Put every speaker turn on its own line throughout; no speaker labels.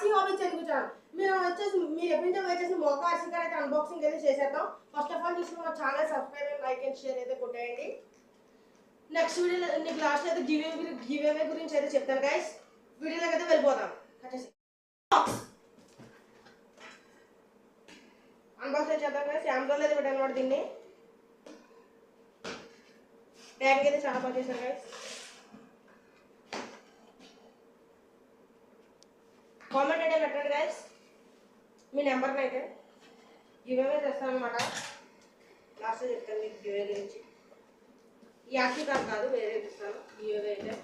RC hobby Telugu channel. మీరు ఎప్పటి నుంచో వెయిట్ చేసిన మోకా ఆర్సీ కార్ అయితే అన్బాక్సింగ్ అయితే చేసేద్దాం. ఫస్ట్ ఆఫ్ ఆల్ చూసిన మా channel subscribe and like and share అయితే కొట్టేయండి. నెక్స్ట్ వీడియోలో నీకు లాస్ట్ అయితే గివ్ అవే గురించి అయితే చెప్తాను గైస్. వీడియోలోకి అయితే వెళ్ళిపోతాం. అన్బాక్సింగ్ చేద్దాం గైస్. అమెజాన్లో అయితే పెట్టాను అనమాట. దీన్ని ప్యాకింగ్ అయితే చాలా బాగా చేశాను గైస్. కామెంట్ అయితే పెట్టండి గైస్ మీ నెంబర్ని అయితే. గివ్ అవే చేస్తాను అనమాట. లాస్ట్ చెప్తాను మీకు గివ్ అవే గురించి. ఈ ఆర్సీ కార్ కాదు, వేరే ఇస్తాను గివ్ అవే అయితే.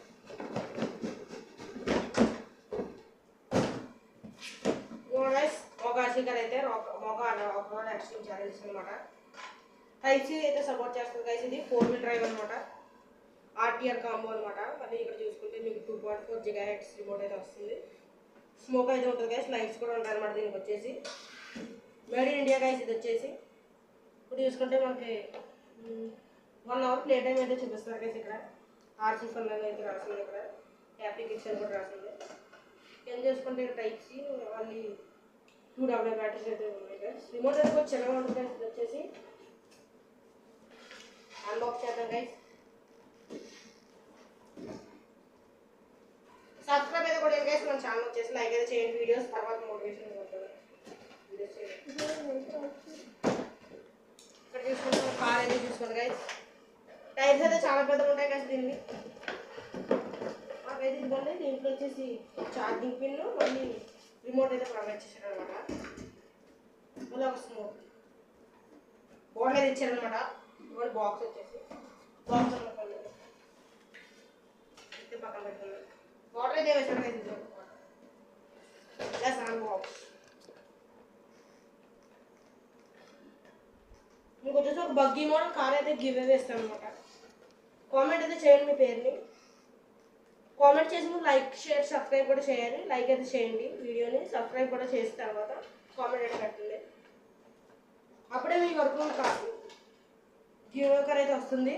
గైస్ ఒక ఆర్సీ కార్ అయితే ఒక ఎక్స్ట్రీమ్ ఛాలెంజ్ అనమాట. టైప్-C అయితే సపోర్ట్ చేస్తుంది గైస్. ఇది 4-wheel డ్రైవ్ అనమాట. ఆర్టీఆర్ కాంబో అనమాట. మళ్ళీ ఇక్కడ చూసుకుంటే మీకు 2.4 GHz రిమోట్ అయితే వస్తుంది. స్మోక్ అయితే ఉంటుంది గైస్. లైట్స్ కూడా ఉంటాయి అనమాట దీనికి వచ్చేసి. మేడ్ ఇన్ ఇండియా గైస్ ఇది వచ్చేసి. ఇప్పుడు చూసుకుంటే మనకి 1 hour ప్లే టైం అయితే చూపిస్తారు గైస్. ఇక్కడ ఆర్సీ ఫన్ అయితే రాసింది. ఇక్కడ హ్యాపీ కిచెన్ కూడా రాసింది. ఏం చేసుకుంటే టైప్-C మళ్ళీ 2AA బ్యాటరీస్ అయితే ఉన్నాయి గైస్. రిమోట్ అయితే కొంచెం చిన్నగా ఉంటుంది గైస్. ఇది వచ్చేసి అన్బాక్స్ చేద్దాం గైస్. సబ్స్క్రైబ్ అయితే కూడా గైస్. మన ఛానల్ వచ్చేసి లైక్ అయితే చేయండి. వీడియోస్ తర్వాత మోటివేషన్ ఉంటుంది. వీడియోస్ చేయండి. ఇక్కడ చూసుకుంటే కార్ అయితే చూసుకోండి గైస్. టైర్స్ అయితే చాలా పెద్దగా ఉంటాయి గైస్ దీన్ని. మాకైతే ఇదిగోండి. దీంట్లో వచ్చేసి ఛార్జింగ్ పిన్ మళ్ళీ రిమోట్ అయితే ప్రొవైడ్ చేశారు అనమాట. మళ్ళీ ఒక స్మోక్ బోర్డు అయితే ఇచ్చారనమాట. ఇదిగోండి బాక్స్ వచ్చేసి బాక్స్ అనుకోండి అయితే పక్కన పెట్టుకున్నాను. వాటర్ అయితే వేసాను గైస్. ఇది ప్లస్ బాక్స్. మీకు వచ్చేసి ఒక బగ్గీ మోడల్ కార్ అయితే గివ్ అవే ఇస్తాను అనమాట. కామెంట్ అయితే చేయండి మీ పేరుని. కామెంట్ చేసి మీరు లైక్ షేర్ సబ్స్క్రైబ్ కూడా చేయాలి. లైక్ అయితే చేయండి వీడియోని. సబ్స్క్రైబ్ కూడా చేసిన తర్వాత కామెంట్ అయితే పెట్టండి. అప్పుడే మీ వరకు గివ్ అవే కార్ అయితే వస్తుంది.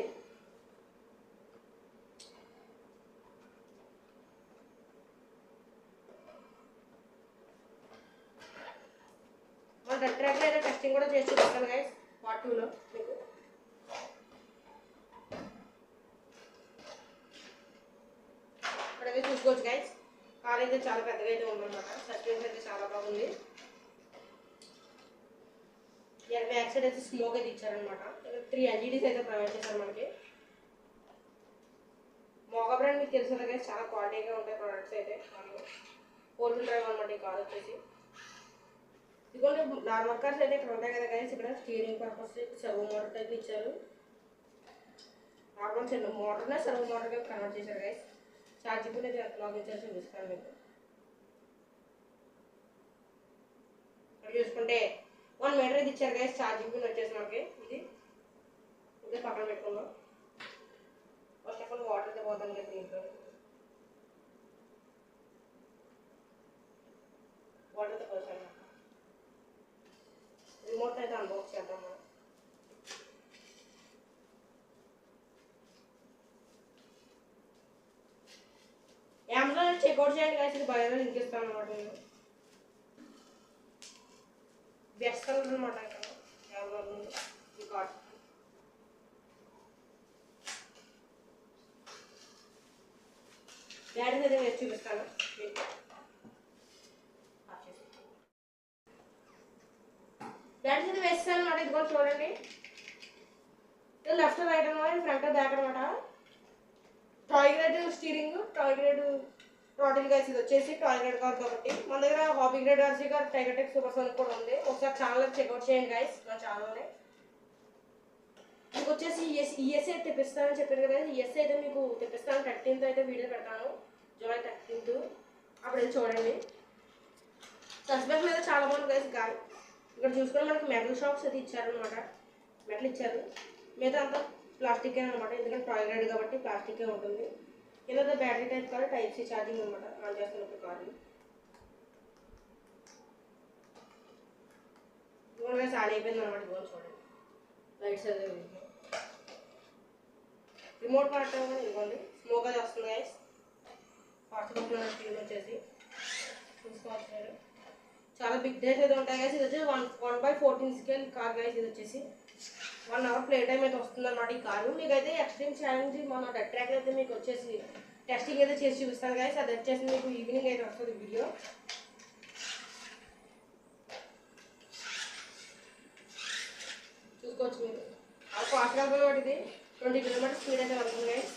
మన ట్రాక్లో అయితే టెస్టింగ్ కూడా చేసి చూపిస్తాను గైస్ పార్ట్ 2లో మీకు. ఇక్కడైతే చూసుకోవచ్చు గైస్. కార్ అయితే చాలా పెద్దగా అయితే ఉందన్నమాట. సస్పెన్స్ అయితే చాలా బాగుంది. బ్యాక్ సైడ్ అయితే స్మోక్ అయితే ఇచ్చారనమాట. 3 LEDs అయితే ప్రొవైడ్ చేశారు మనకి. మోగా బ్రాండ్ మీకు తెలుసు గైస్. చాలా క్వాలిటీగా ఉంటాయి ప్రోడక్ట్స్ అయితే. 4-wheel డ్రైవ్ అనమాట ఈ కార్ వచ్చేసి. ఇదిగోండి నార్మల్ కార్స్ అయితే ఇక్కడ ఉంటాయి కదా గైస్. ఇక్కడ స్టీరింగ్ పర్పస్ సర్వో మోటార్ అయితే ఇచ్చారు. నార్మల్ చిన్న మోటార్నే సర్వో మోటార్గా కన్వర్ట్ చేశారు గైస్. ఛార్జింగ్ కూడా అయితే లాగ్ ఇచ్చారు చూపిస్తాను మీకు. ఇక్కడ చూసుకుంటే 1 మీటర్ ఇది ఇచ్చారు గైస్. ఛార్జింగ్ పిన్ వచ్చేసి మనకి ఇది ఇదే పక్కన పెట్టుకుందాం. ఫస్ట్ ఆఫ్ ఆల్ వాటర్ అయితే పోతాం కదా దీంట్లో. వాటర్ అయితే పోసాను. రిమోట్ అయితే అన్బాక్స్ చేద్దాం మనం. అమెజాన్ చెక్అవుట్ చేయండి గైస్. ఇది బయోలో లింక్ ఇస్తాను అనమాట. నేను బెస్ట్ కలర్ అనమాట. ఇక్కడ అమెజాన్ ఈ కార్డ్ బ్యాటరీ అయితే వేసి చూపిస్తాను. బ్యాటరీ అయితే వేస్తాను అనమాట. ఇది కూడా చూడండి. ఇది లెఫ్ట్ రైట్ అనమాట. ఫ్రంట్ బ్యాక్ అనమాట. Toy grade steering, toy grade throttle guys. ఇది వచ్చేసి టాయ్ గ్రేడ్ కార్ కాబట్టి. మన దగ్గర hobby grade RC car tiger tech super sonic కూడా ఉంది. ఒకసారి ఛానల్ చెక్అవుట్ చేయండి గైస్. మన ఛానల్ని మీకు వచ్చేసి ఈఎస్ఐ తెప్పిస్తానని చెప్పాను కదా. ఈఎస్ఐ అయితే మీకు తెప్పిస్తాను. 13th అయితే వీడియో పెడతాను. July 13th. అప్పుడు వెళ్ళి చూడండి. సస్పెన్స్ మీద చాలా బాగుంది గైస్. గాలి ఇక్కడ చూసుకొని మనకి మెటల్ షాప్స్ అయితే ఇచ్చారనమాట. మెటల్ ఇచ్చారు. మిగతా అంతా ప్లాస్టిక్ అనమాట. ఎందుకంటే టాయ్ గ్రేడ్ కాబట్టి ప్లాస్టిక్ ఉంటుంది. ఇలా బ్యాటరీ టైప్ కాదు, టైప్-C ఛార్జింగ్ అనమాట. ఆన్ చేస్తున్నప్పుడు కార్ని ఇవ్వగా చాలు అయిపోయింది అనమాట. ఇవ్వాలి చూడండి. లైట్స్ అదే రిమోట్ పడటం ఇవ్వండి. స్మోక్ అది వస్తుంది గైస్. ఫాస్ట్ క్లీన్ వచ్చేసి చూసుకోవచ్చు మీరు. చాలా బిగ్ డేస్ అయితే ఉంటాయి గైస్. ఇది వచ్చి 1/14 స్కేల్ కార్ గైస్. ఇది వచ్చేసి 1 అవర్ ప్లే టైం అయితే వస్తుంది అన్నమాట ఈ కారు. మీకు అయితే ఎక్స్ట్రీమ్ ఛాలెంజ్ మన డెడ్ ట్రాక్ అయితే మీకు వచ్చేసి టెస్టింగ్ అయితే చేసి చూపిస్తాను గైస్. అది వచ్చేసి మీకు ఈవినింగ్ అయితే వస్తుంది వీడియో. చూసుకోవచ్చు మీరు. ఆ ఫాస్ట్ వెళ్తుంది కాబట్టి ఇది 20 కిలోమీటర్ స్పీడ్ అయితే వెళ్తుంది గైస్.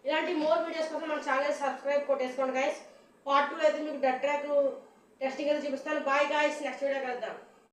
ఇలాంటి మోర్ వీడియోస్ కోసం మన ఛానల్ సబ్స్క్రైబ్ కొట్టేసుకోండి గైస్. పార్ట్ 2 అయితే మీకు డెడ్ ట్రాక్ టెస్టింగ్ అయితే చూపిస్తాను. బాయ్ గైస్, నెక్స్ట్ వీడియో కలుద్దాం.